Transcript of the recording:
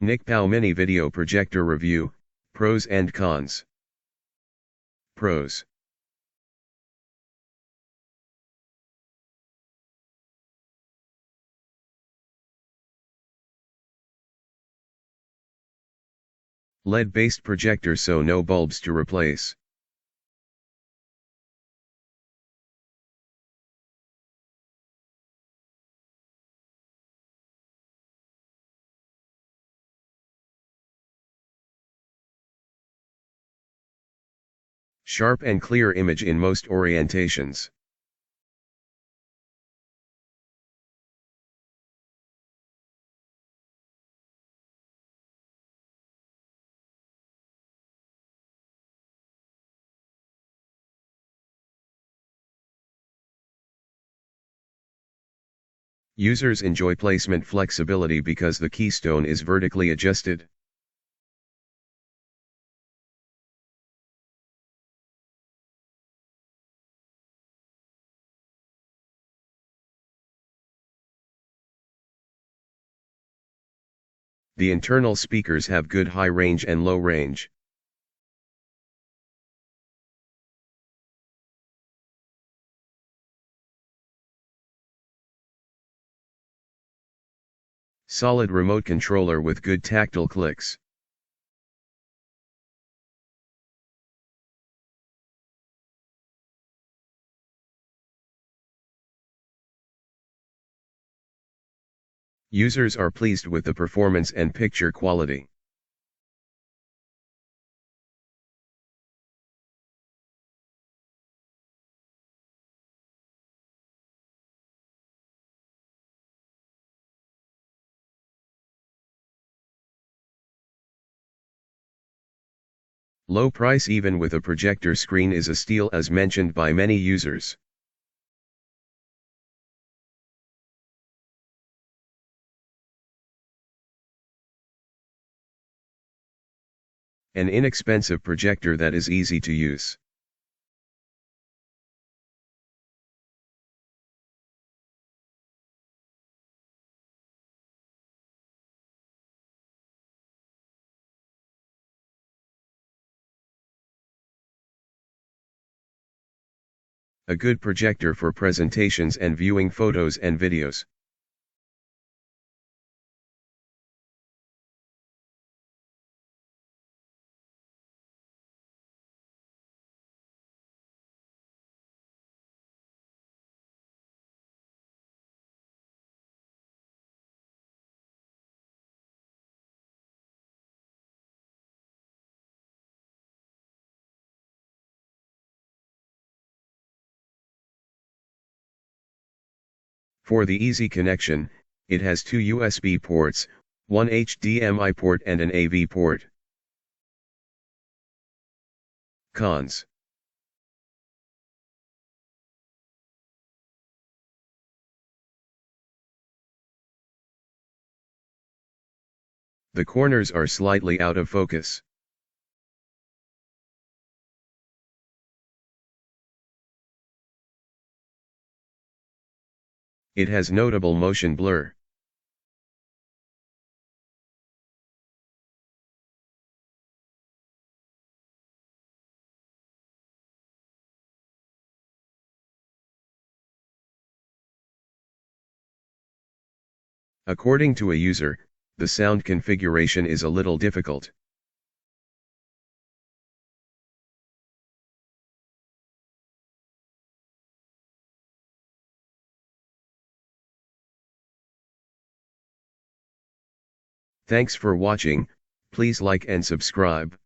Nicpow Mini Video Projector Review, Pros and Cons. Pros. LED-based projector, so no bulbs to replace. Sharp and clear image in most orientations. Users enjoy placement flexibility because the keystone is vertically adjusted. The internal speakers have good high range and low range. Solid remote controller with good tactile clicks. Users are pleased with the performance and picture quality. Low price even with a projector screen is a steal, as mentioned by many users. An inexpensive projector that is easy to use. A good projector for presentations and viewing photos and videos. For the easy connection, it has two USB ports, one HDMI port and an AV port. Cons. The corners are slightly out of focus. It has notable motion blur. According to a user, the sound configuration is a little difficult. Thanks for watching. Please like and subscribe.